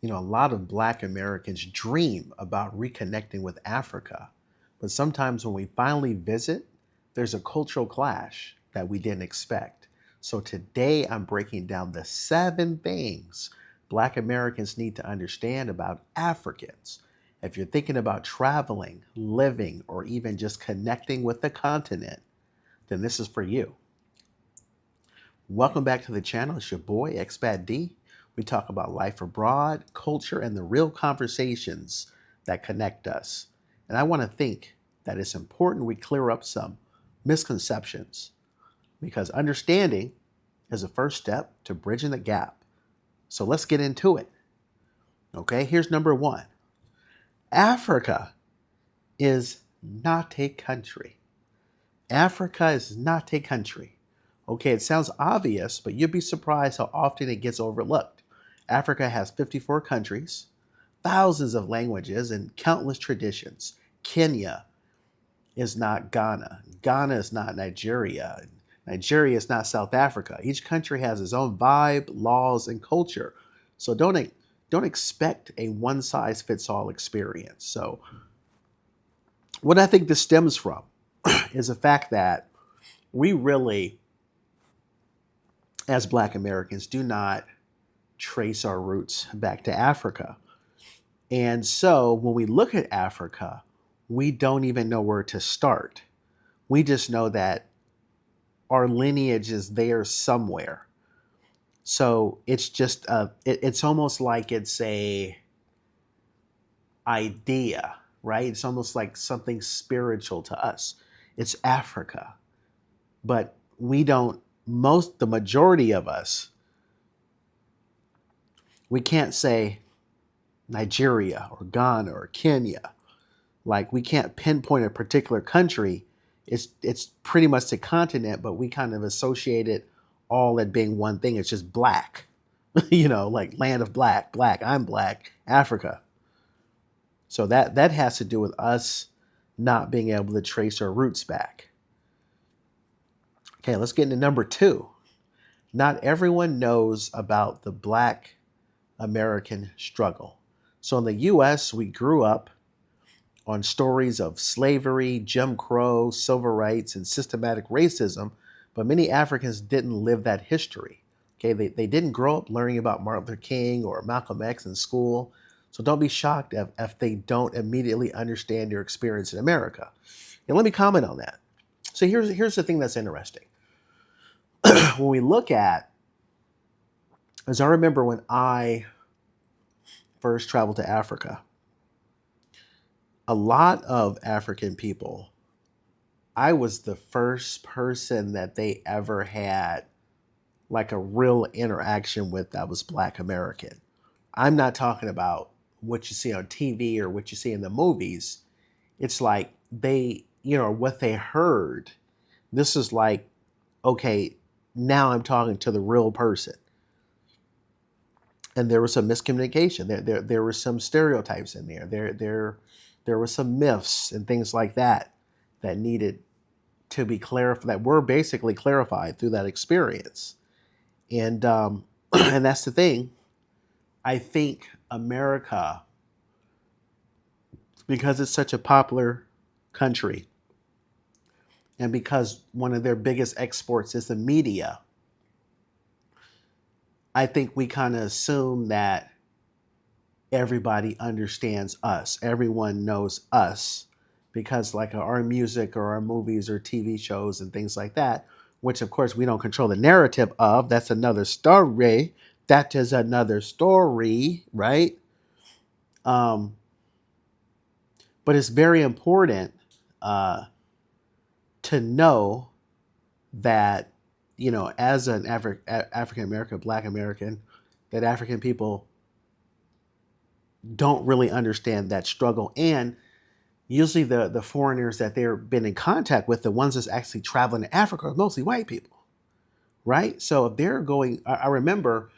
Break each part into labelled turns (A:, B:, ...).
A: A lot of Black Americans dream about reconnecting with Africa, but sometimes when we finally visit, there's a cultural clash that we didn't expect. So today I'm breaking down the 7 things Black Americans need to understand about Africans. If you're thinking about traveling, living, or even just connecting with the continent, then this is for you. Welcome back to the channel. It's your boy, Expat D. We talk about life abroad, culture, and the real conversations that connect us. And I want to think that it's important we clear up some misconceptions because understanding is the first step to bridging the gap. So let's get into it. Okay, here's number 1. Africa is not a country. Africa is not a country. Okay, it sounds obvious, but you'd be surprised how often it gets overlooked. Africa has 54 countries, thousands of languages, and countless traditions. Kenya is not Ghana. Ghana is not Nigeria. Nigeria is not South Africa. Each country has its own vibe, laws, and culture. So don't expect a one-size-fits-all experience. So what I think this stems from is the fact that we really, as Black Americans, do not trace our roots back to Africa. And so when we look at Africa, we don't even know where to start. We just know that our lineage is there somewhere. So it's just it's almost like it's a idea, right? It's almost like something spiritual to us. It's Africa. But we don't, the majority of us, we can't say Nigeria or Ghana or Kenya. Like we can't pinpoint a particular country. It's pretty much the continent, but we kind of associate it all at being one thing. It's just black, like land of black, black, I'm black, Africa. So that has to do with us not being able to trace our roots back. Okay, let's get into number 2. Not everyone knows about the Black American struggle. So in the US, we grew up on stories of slavery, Jim Crow, civil rights, and systematic racism, but many Africans didn't live that history. Okay, they didn't grow up learning about Martin Luther King or Malcolm X in school. So don't be shocked if they don't immediately understand your experience in America. And let me comment on that. So here's the thing that's interesting. When we look at, as I remember when I first traveled to Africa, a lot of African people, I was the first person that they ever had like a real interaction with that was Black American. I'm not talking about what you see on TV or what you see in the movies. It's like what they heard. This is like, okay, now I'm talking to the real person. And there was some miscommunication. There were some stereotypes in there. There were some myths and things like that that needed to be clarified, that were basically clarified through that experience. And and that's the thing. I think America, because it's such a popular country, and because one of their biggest exports is the media, I think we kind of assume that everybody understands us. Everyone knows us because like our music or our movies or TV shows and things like that, which of course we don't control the narrative of. That's another story. That is another story, right? Um, but it's very important uh, to know that, as an African American, Black American, that African people don't really understand that struggle. And usually the foreigners that they've been in contact with, the ones that's actually traveling to Africa, are mostly white people, right? So if they're going, I remember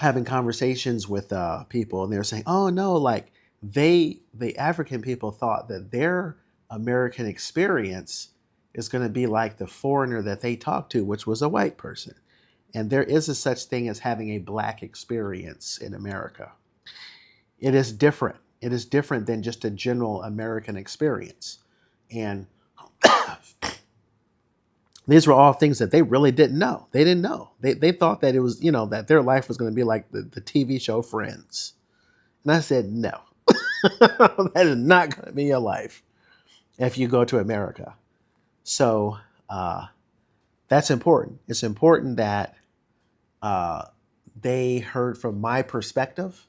A: having conversations with people, and they're saying, "Oh no, like the African people thought that their American experience is going to be like the foreigner that they talked to, which was a white person." And there is a such thing as having a black experience in America. It is different. It is different than just a general American experience. And these were all things that they really didn't know. They didn't know. They thought that it was, that their life was going to be like the TV show Friends. And I said, no, that is not going to be your life if you go to America. So that's important. It's important that they heard from my perspective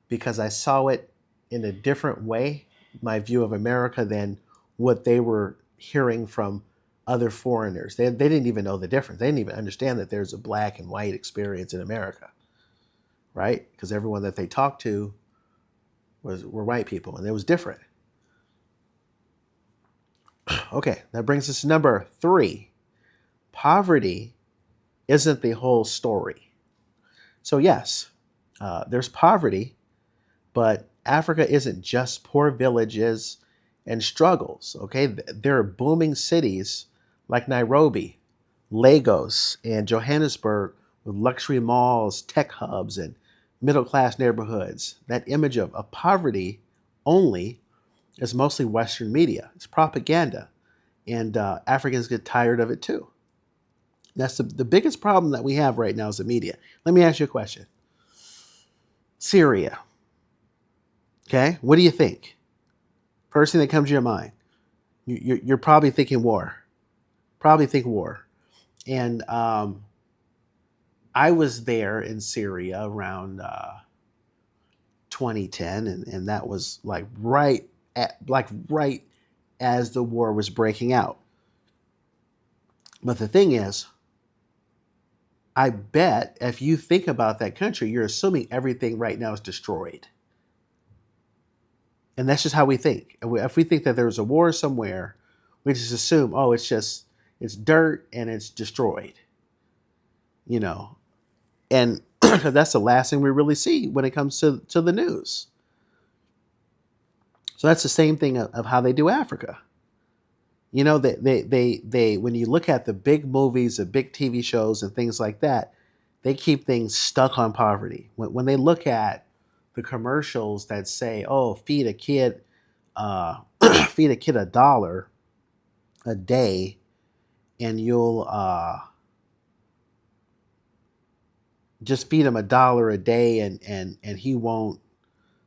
A: because I saw it in a different way, my view of America, than what they were hearing from other foreigners. They didn't even know the difference. They didn't even understand that there's a black and white experience in America, right? Because everyone that they talked to were white people, and it was different. Okay, that brings us to number 3. Poverty isn't the whole story. So yes, there's poverty, but Africa isn't just poor villages and struggles. Okay, there are booming cities like Nairobi, Lagos, and Johannesburg with luxury malls, tech hubs, and middle class neighborhoods. That image of poverty only is mostly Western media. It's propaganda, and Africans get tired of it too. That's the biggest problem that we have right now is the media. Let me ask you a question. Syria. Okay, what do you think? First thing that comes to your mind. You're probably thinking war. Probably think war. And I was there in Syria around 2010, and that was right as the war was breaking out. But the thing is, I bet if you think about that country, you're assuming everything right now is destroyed. And that's just how we think. If we think that there's a war somewhere, we just assume, oh, it's dirt and it's destroyed. And that's the last thing we really see when it comes to the news. So that's the same thing of how they do Africa. They when you look at the big movies, the big TV shows and things like that, they keep things stuck on poverty. When they look at the commercials that say, "Oh, feed a kid, feed a kid $1 a day, and you'll just feed him $1 a day, and he won't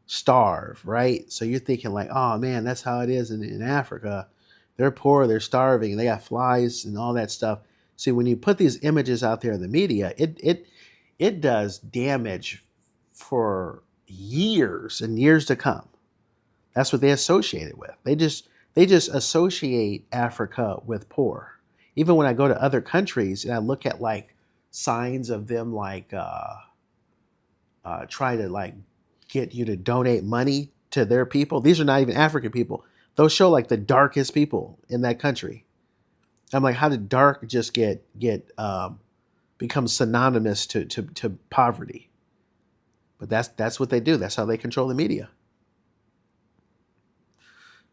A: starve," right? So you're thinking like, "Oh man, that's how it is in Africa. They're poor, they're starving, and they got flies and all that stuff." See, when you put these images out there in the media, it does damage for years and years to come. That's what they associate it with. They just associate Africa with poor. Even when I go to other countries and I look at signs of them trying to get you to donate money to their people. These are not even African people. Those show the darkest people in that country. I'm like, how did dark just get become synonymous to poverty? But that's what they do. That's how they control the media.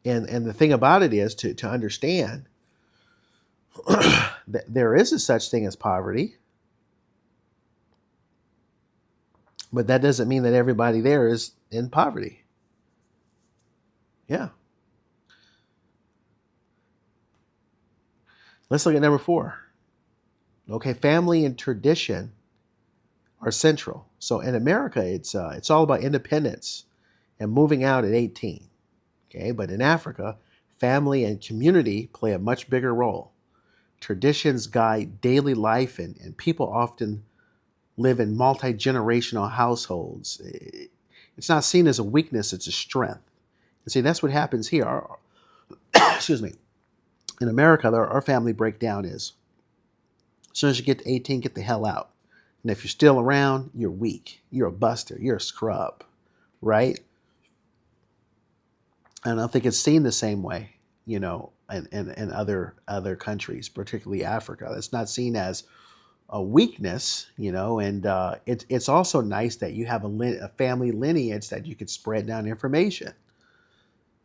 A: And the thing about it is to understand that there is a such thing as poverty, but that doesn't mean that everybody there is in poverty. Yeah. Let's look at number 4. Okay, family and tradition are central. So in America, it's all about independence and moving out at 18. Okay, but in Africa, family and community play a much bigger role. Traditions guide daily life, and people often live in multi-generational households. It's not seen as a weakness, it's a strength. And see, that's what happens here. Excuse me. In America, our family breakdown is as soon as you get to 18, get the hell out. And if you're still around, you're weak. You're a buster. You're a scrub, right? And I think it's seen the same way, in other countries, particularly Africa. It's not seen as a weakness, and it's also nice that you have a family lineage that you could spread down information.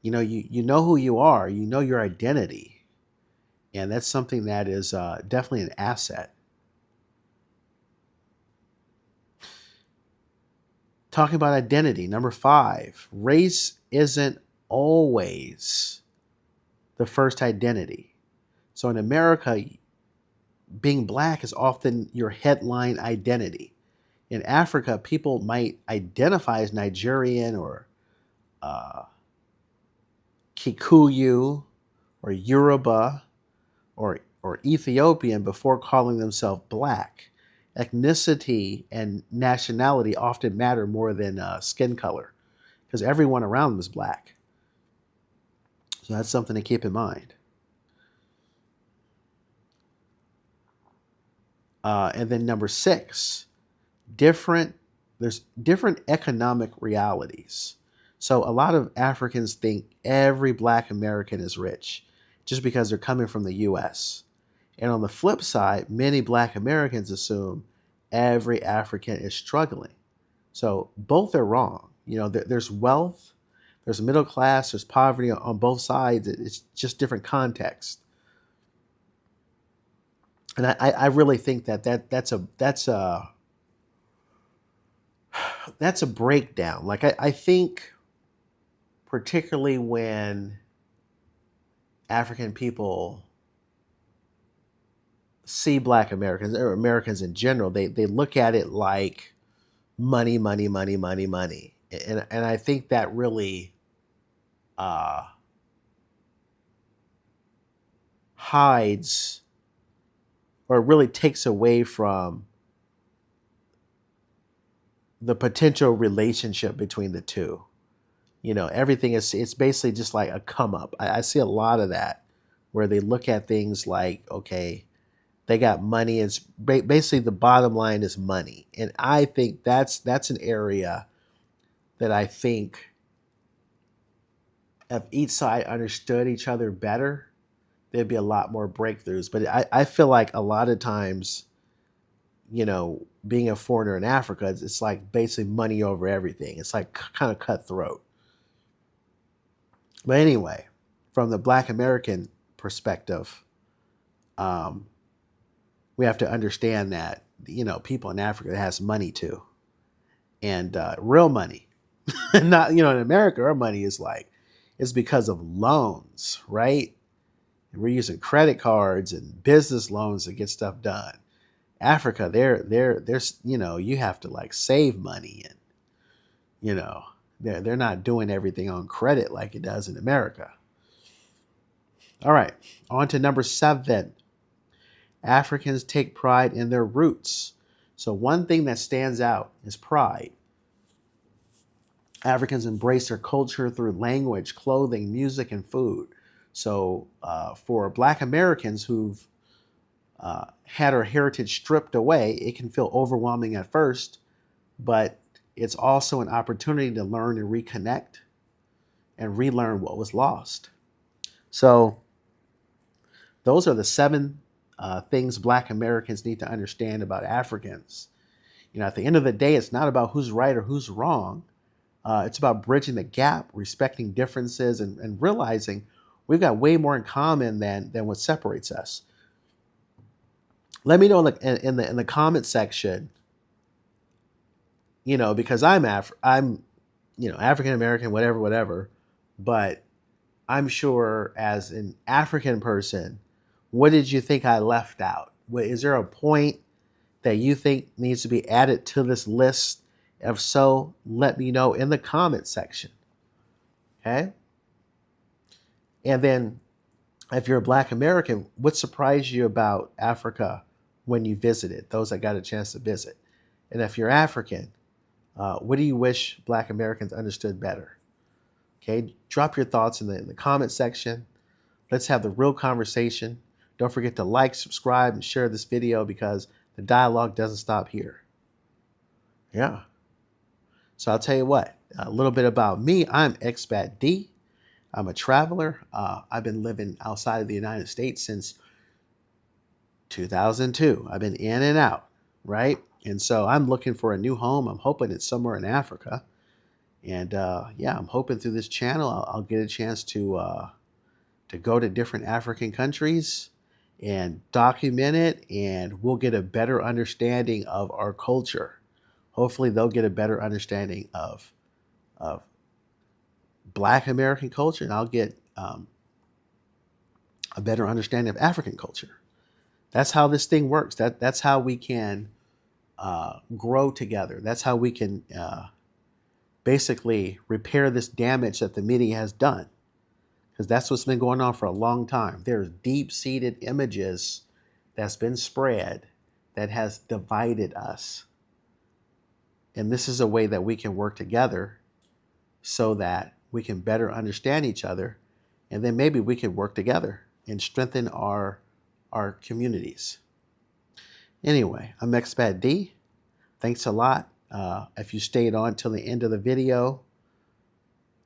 A: You know who you are, you know your identity, and that's something that is definitely an asset. Talking about identity, number 5, race isn't always the first identity. So in America, being black is often your headline identity. In Africa, people might identify as Nigerian or uh, Kikuyu or Yoruba or Ethiopian before calling themselves black. Ethnicity and nationality often matter more than skin color because everyone around them is black. So that's something to keep in mind. And then number 6, different there's different economic realities. So a lot of Africans think every black American is rich just because they're coming from the US. And on the flip side, many black Americans assume every African is struggling. So both are wrong. There's wealth, there's middle class, there's poverty on both sides. It's just different context. And I really think that's a breakdown. Like I think particularly when African people see black Americans or Americans in general, they look at it like money, money, money, money, money. And I think that really uh, hides or really takes away from the potential relationship between the two. Everything it's basically just like a come up. I see a lot of that where they look at things like, okay, they got money. It's basically the bottom line is money, and I think that's an area that I think if each side understood each other better, there'd be a lot more breakthroughs. But I feel like a lot of times, being a foreigner in Africa, it's like basically money over everything. It's like kind of cutthroat. But anyway, from the Black American perspective, um, we have to understand that people in Africa has money too, and real money. Not in America, our money is like it's because of loans, right? And we're using credit cards and business loans to get stuff done. Africa, there's you have to like save money, and you know they're not doing everything on credit like it does in America. All right, on to number 7. Africans take pride in their roots. So one thing that stands out is pride. Africans embrace their culture through language, clothing, music, and food. So for Black Americans who've had our heritage stripped away, it can feel overwhelming at first, but it's also an opportunity to learn and reconnect and relearn what was lost. So those are the 7 things Black Americans need to understand about Africans. At the end of the day, it's not about who's right or who's wrong. It's about bridging the gap, respecting differences, and realizing we've got way more in common than what separates us. Let me know in the comment section, because I'm African American, whatever, but I'm sure as an African person, what did you think I left out? Is there a point that you think needs to be added to this list? If so, let me know in the comment section. Okay? And then if you're a Black American, what surprised you about Africa when you visited, those that got a chance to visit? And if you're African, what do you wish Black Americans understood better? Okay, drop your thoughts in the comment section. Let's have the real conversation. Don't forget to like, subscribe, and share this video because the dialogue doesn't stop here. Yeah. So I'll tell you what, a little bit about me. I'm Expat D. I'm a traveler. I've been living outside of the United States since 2002. I've been in and out, right? And so I'm looking for a new home. I'm hoping it's somewhere in Africa. And I'm hoping through this channel I'll get a chance to go to different African countries and document it, and we'll get a better understanding of our culture. Hopefully they'll get a better understanding of Black American culture, and I'll get a better understanding of African culture. That's how this thing works. That's how we can grow together. That's how we can basically repair this damage that the media has done, because that's what's been going on for a long time. There's deep-seated images that's been spread that has divided us. And this is a way that we can work together so that we can better understand each other, and then maybe we can work together and strengthen our communities. Anyway, I'm Expat D. Thanks a lot. If you stayed on till the end of the video,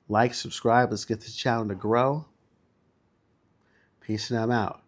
A: like, subscribe. Let's get this channel to grow. Peace, and I'm out.